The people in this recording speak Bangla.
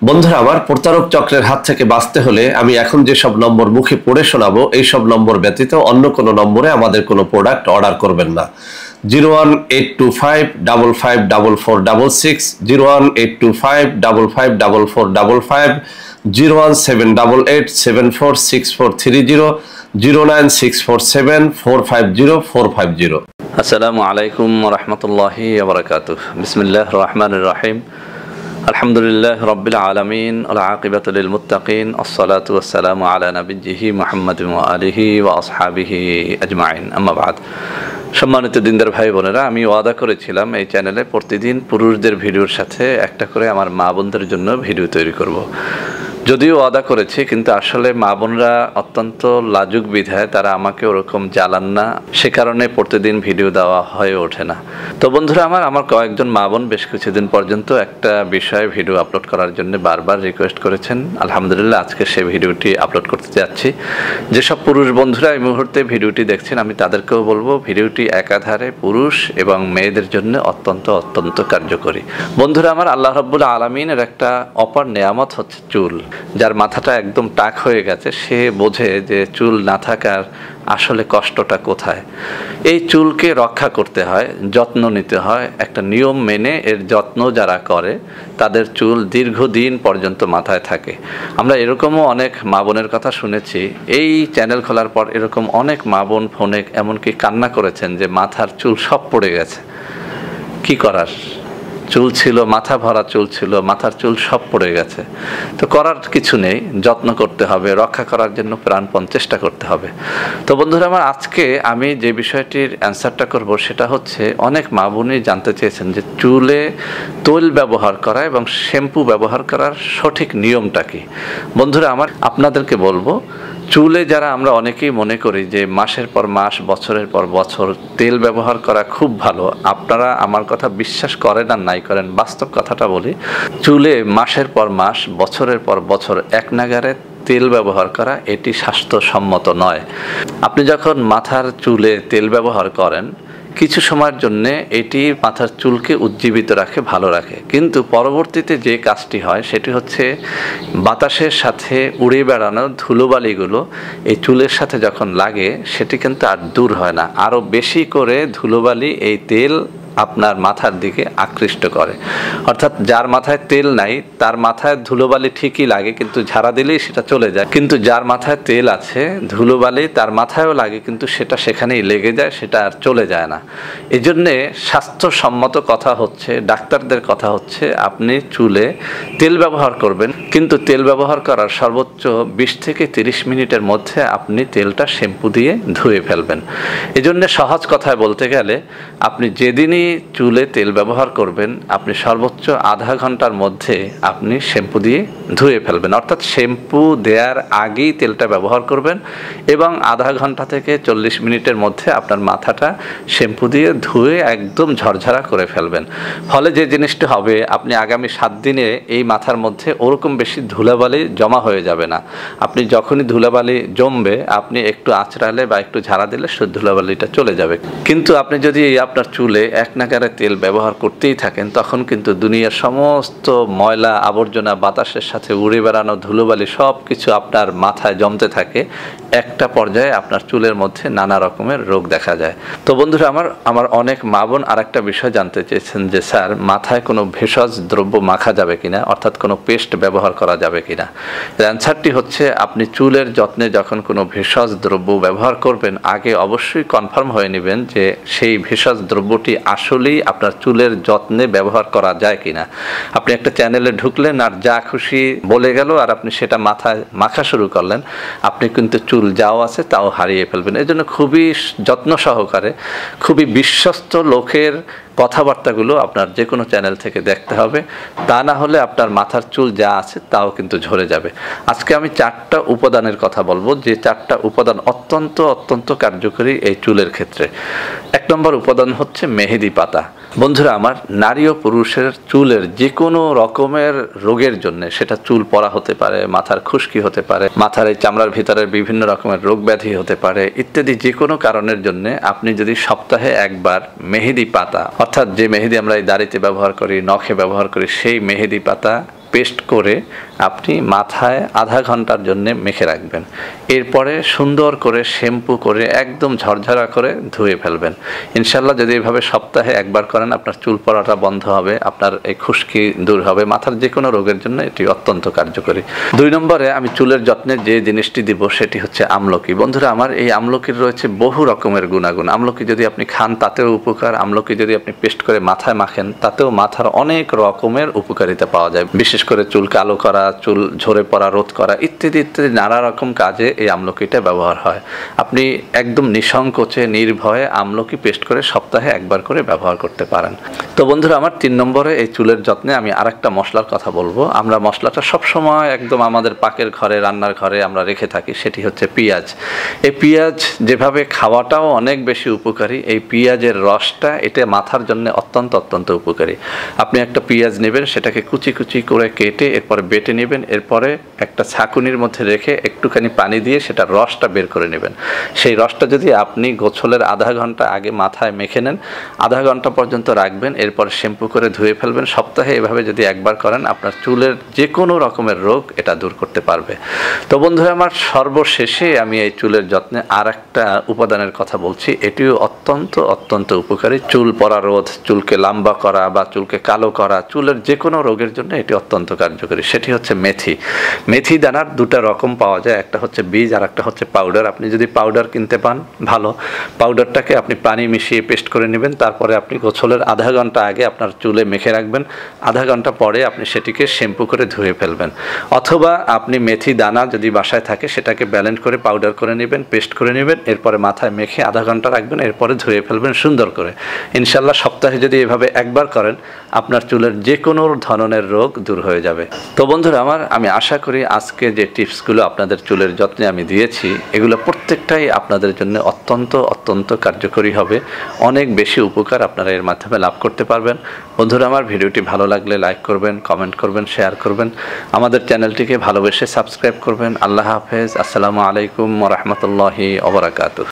বন্ধুরা আমার, প্রতারক চক্রের হাত থেকে বাঁচতে হলে আমি এখন যেসব নম্বর মুখে পড়ে শোনাবো এই সব নম্বর ব্যতীত অন্য কোনো নম্বরে আমাদের কোনো প্রোডাক্ট অর্ডার করবেন না। 01825554466, 01825554455, 01788746430, 09647450450। আসসালামু আলাইকুম ওয়া রাহমাতুল্লাহি ওয়া বারাকাতুহু। বিসমিল্লাহির রহমানির রহিম। আলহামদুলিল্লাহি রাব্বিল আলামিন ওয়াল আকিবাতু লিল মুত্তাকিন। আসসালাতু ওয়াসসালামু আলা নাবিয়্যিহি মুহাম্মাদিন ওয়া আলিহি ওয়া আসহাবিহি আজমাইন। আম্মা বাদ। সম্মানিত দিনদার ভাই বোনেরা, আমি ওয়াদা করেছিলাম এই চ্যানেলে প্রতিদিন পুরুষদের ভিডিওর সাথে একটা করে আমার মা বোনদের জন্য ভিডিও তৈরি করব। যদিও ওয়াদা করেছি, কিন্তু আসলে মা বোনরা অত্যন্ত লাজুক বিধায় তারা আমাকে ওরকম জ্বালান না, সে কারণে প্রতিদিন ভিডিও দেওয়া হয়ে ওঠে না। তো বন্ধুরা আমার কয়েকজন মা বোন বেশ কিছুদিন পর্যন্ত একটা বিষয়ে ভিডিও আপলোড করার জন্য বারবার রিকোয়েস্ট করেছেন। আলহামদুলিল্লাহ, আজকে সেই ভিডিওটি আপলোড করতে যাচ্ছি। যেসব পুরুষ বন্ধুরা এই মুহূর্তে ভিডিওটি দেখছেন, আমি তাদেরকেও বলবো ভিডিওটি একাধারে পুরুষ এবং মেয়েদের জন্য অত্যন্ত কার্যকরী। বন্ধুরা আমার, আল্লাহ রাব্বুল আলামিনের একটা অপার নেয়ামত হচ্ছে চুল। যার মাথাটা একদম টাক হয়ে গেছে সে বোঝে যে চুল না থাকার আসলে কষ্টটা কোথায়। এই চুলকে রক্ষা করতে হয়, যত্ন নিতে হয়, একটা নিয়ম মেনে এর যত্ন যারা করে তাদের চুল দীর্ঘদিন পর্যন্ত মাথায় থাকে। আমরা এরকমও অনেক মা বোনের কথা শুনেছি, এই চ্যানেল খোলার পর এরকম অনেক মা বোন ফোনে এমনকি কান্না করেছেন যে মাথার চুল সব পড়ে গেছে। কি করার, চুল ছিল, মাথা ভরা চুল ছিল, মাথার চুল সব পড়ে গেছে। তো করার কিছু নেই, যত্ন করতে হবে, রক্ষা করার জন্য প্রাণপণ চেষ্টা করতে হবে। তো বন্ধুরা আমার, আজকে আমি যে বিষয়টির অ্যান্সারটা করব সেটা হচ্ছে, অনেক মা বোনই জানতে চেয়েছেন যে চুলে তৈল ব্যবহার করা এবং শ্যাম্পু ব্যবহার করার সঠিক নিয়মটা কি। বন্ধুরা আমার, আপনাদেরকে বলবো, চুলে যারা আমরা অনেকেই মনে করি যে মাসের পর মাস, বছরের পর বছর তেল ব্যবহার করা খুব ভালো, আপনারা আমার কথা বিশ্বাস করেন আর নাই করেন, বাস্তব কথাটা বলি, চুলে মাসের পর মাস, বছরের পর বছর এক নাগারে তেল ব্যবহার করা এটি স্বাস্থ্যসম্মত নয়। আপনি যখন মাথার চুলে তেল ব্যবহার করেন, কিছু সময়ের জন্যে এটি মাথার চুলকে উজ্জীবিত রাখে, ভালো রাখে, কিন্তু পরবর্তীতে যে কাজটি হয় সেটি হচ্ছে বাতাসের সাথে উড়ে বেড়ানো ধুলোবালিগুলো এই চুলের সাথে যখন লাগে সেটি কিন্তু আর দূর হয় না, আরও বেশি করে ধুলোবালি এই তেল আপনার মাথার দিকে আকৃষ্ট করে। অর্থাৎ যার মাথায় তেল নাই তার মাথায় ধুলোবালি ঠিকই লাগে, কিন্তু ঝাড়া দিলেই সেটা চলে যায়। কিন্তু যার মাথায় তেল আছে, ধুলোবালি তার মাথায়ও লাগে, কিন্তু সেটা সেখানেই লেগে যায়, সেটা আর চলে যায় না। এই জন্যে স্বাস্থ্যসম্মত কথা হচ্ছে, ডাক্তারদের কথা হচ্ছে, আপনি চুলে তেল ব্যবহার করবেন, কিন্তু তেল ব্যবহার করার সর্বোচ্চ 20 থেকে 30 মিনিটের মধ্যে আপনি তেলটা শ্যাম্পু দিয়ে ধুয়ে ফেলবেন। এই জন্যে সহজ কথায় বলতে গেলে, আপনি যেদিনই চুলে তেল ব্যবহার করবেন, আপনি সর্বোচ্চ আধা ঘন্টার মধ্যে আপনি শ্যাম্পু দিয়ে ধুয়ে ফেলবেন। অর্থাৎ শ্যাম্পু দেওয়ার আগেই তেলটা ব্যবহার করবেন এবং আধা ঘন্টা থেকে 40 মিনিটের মধ্যে আপনার মাথাটা শ্যাম্পু দিয়ে ধুয়ে একদম ঝরঝরা করে ফেলবেন। ফলে যে জিনিসটা হবে, আপনি আগামী 7 দিনে এই মাথার মধ্যে ওরকম বেশি ধুলাবালি জমা হয়ে যাবে না। আপনি যখনই ধুলাবালি জমবে, আপনি একটু আঁচড়ালে বা একটু ঝাড়া দিলে সে ধুলাবালিটা চলে যাবে। কিন্তু আপনি যদি আপনার চুলে এক নাগারে তেল ব্যবহার করতেই থাকেন, তখন কিন্তু দুনিয়ার সমস্ত ময়লা আবর্জনা, বাতাসের সাথে উড়ে বেড়ানো ধুলোবালি সব কিছু আপনার মাথায় জমতে থাকে। একটা পর্যায়ে আপনার চুলের মধ্যে নানা রকমের রোগ দেখা যায়। তো বন্ধুরা আমার অনেক মা বোন আর একটা বিষয় জানতে চেয়েছেন যে স্যার, মাথায় কোনো ভেষজ দ্রব্য মাখা যাবে কিনা, অর্থাৎ কোনো পেস্ট ব্যবহার করা যাবে কিনা। অ্যান্সারটি হচ্ছে, আপনি চুলের যত্নে যখন কোনো ভেষজ দ্রব্য ব্যবহার করবেন, আগে অবশ্যই কনফার্ম হয়ে নেবেন যে সেই ভেষজ দ্রব্যটি আসলেই আপনার চুলের যত্নে ব্যবহার করা যায় কিনা। আপনি একটা চ্যানেলে ঢুকলেন আর যা খুশি বলে গেল আর আপনি সেটা মাথায় মাখা শুরু করলেন, আপনি কিন্তু চুল যাও আছে তাও হারিয়ে ফেলবেন। এই জন্য খুবই যত্ন সহকারে, খুবই বিশ্বস্ত লোকের কথাবার্তাগুলো আপনার যে কোনো চ্যানেল থেকে দেখতে হবে, তা না হলে আপনার মাথার চুল যা আছে তাও কিন্তু ঝরে যাবে। আজকে আমি 4টা উপাদানের কথা বলবো, যে 4টা উপাদান অত্যন্ত কার্যকরী এই চুলের ক্ষেত্রে। 1 নম্বর উপাদান হচ্ছে মেহেদি পাতা। বন্ধুরা আমার, নারী ও পুরুষের চুলের যে কোনো রকমের রোগের জন্য, সেটা চুল পড়া হতে পারে, মাথার খুশকি হতে পারে, মাথার এই চামড়ার ভিতরের বিভিন্ন রকমের রোগ ব্যাধি হতে পারে ইত্যাদি, যে কোনো কারণের জন্য আপনি যদি সপ্তাহে একবার মেহেদি পাতা, অর্থাৎ যে মেহেদি আমরা এই দাড়িতে ব্যবহার করি, নখে ব্যবহার করি, সেই মেহেদি পাতা পেস্ট করে আপনি মাথায় আধা ঘন্টার জন্য মেখে রাখবেন। এরপরে সুন্দর করে শ্যাম্পু করে একদম ঝরঝরা করে ধুয়ে ফেলবেন। ইনশাল্লাহ যদি এভাবে সপ্তাহে একবার করেন আপনার চুল পড়াটা বন্ধ হবে, আপনার এই খুশকি দূর হবে, মাথার যে কোনো রোগের জন্য এটি অত্যন্ত কার্যকরী। 2 নম্বরে আমি চুলের যত্নে যে জিনিসটি দিব সেটি হচ্ছে আমলকি। বন্ধুরা আমার, এই আমলকির রয়েছে বহু রকমের গুণাগুণ। আমলকি যদি আপনি খান তাতেও উপকার, আমলকি যদি আপনি পেস্ট করে মাথায় মাখেন তাতেও মাথার অনেক রকমের উপকারিতা পাওয়া যায়। বিশেষ করে চুল কালো করা, চুল ঝরে পড়া রোধ করা ইত্যাদি ইত্যাদি নানা রকম কাজে এই আমলকিটা ব্যবহার হয়। আপনি একদম নিঃসংকোচে নির্ভয়ে আমলকি পেস্ট করে সপ্তাহে একবার করে ব্যবহার করতে পারেন। তো বন্ধুরা আমার 3 নম্বরে এই চুলের যত্নে আমি আরেকটা মশলার কথা বলবো। আমরা মশলাটা সবসময় একদম আমাদের পাকের ঘরে, রান্নার ঘরে আমরা রেখে থাকি, সেটি হচ্ছে পেঁয়াজ। এই পেঁয়াজ যেভাবে খাওয়াটাও অনেক বেশি উপকারী, এই পেঁয়াজের রসটা এটা মাথার জন্য অত্যন্ত অত্যন্ত উপকারী। আপনি একটা পেঁয়াজ নেবেন, সেটাকে কুচি কুচি করে কেটে এরপরে বেটে নেবেন, এরপরে একটা ছাঁকুনির মধ্যে রেখে একটুখানি পানি দিয়ে সেটা রসটা বের করে নেবেন। সেই রসটা যদি আপনি গোসলের আধা ঘন্টা আগে মাথায় মেখে নেন, আধা ঘন্টা পর্যন্ত রাখবেন, এরপর শ্যাম্পু করে ধুয়ে ফেলবেন। সপ্তাহে এভাবে যদি একবার করেন আপনার চুলের যে কোনো রকমের রোগ এটা দূর করতে পারবে। তো বন্ধুরা আমার, সর্বশেষে আমি এই চুলের যত্নে আর একটা উপাদানের কথা বলছি, এটিও অত্যন্ত অত্যন্ত উপকারী। চুল পড়া রোধ, চুলকে লম্বা করা বা চুলকে কালো করা, চুলের যে কোনো রোগের জন্য এটি অত্যন্ত কার্যকরী। সেটি হচ্ছে মেথি। মেথি দানার 2টা রকম পাওয়া যায়, একটা হচ্ছে বীজ আর একটা হচ্ছে পাউডার। আপনি যদি পাউডার কিনতে পান ভালো, পাউডারটাকে আপনি পানি মিশিয়ে পেস্ট করে নেবেন, তারপরে আপনি গোসলের আধা ঘন্টা আগে আপনার চুলে মেখে রাখবেন, আধা ঘন্টা পরে আপনি সেটিকে শ্যাম্পু করে ধুয়ে ফেলবেন। অথবা আপনি মেথি দানা যদি বাসায় থাকে সেটাকে ব্যালেন্ড করে পাউডার করে নেবেন, পেস্ট করে নেবেন, এরপরে মাথায় মেখে আধা ঘন্টা রাখবেন, এরপরে ধুয়ে ফেলবেন সুন্দর করে। ইনশাল্লাহ সপ্তাহে যদি এভাবে একবার করেন আপনার চুলের যে কোনো ধরনের রোগ দূর হয়ে যাবে। তো বন্ধুরা আমার, আমি আশা করি আজকে যে টিপসগুলো আপনাদের চুলের যত্নে আমি দিয়েছি এগুলো প্রত্যেকটাই আপনাদের জন্য অত্যন্ত অত্যন্ত কার্যকরী হবে। অনেক বেশি উপকার আপনারা এর মাধ্যমে লাভ করতে পারবেন। বন্ধুরা আমার, ভিডিওটি ভালো লাগলে লাইক করবেন, কমেন্ট করবেন, শেয়ার করবেন, আমাদের চ্যানেলটিকে ভালোবেসে সাবস্ক্রাইব করবেন। আল্লাহ হাফেজ। আসসালামু আলাইকুম ওয়া রাহমাতুল্লাহি ওয়া বারাকাতুহু।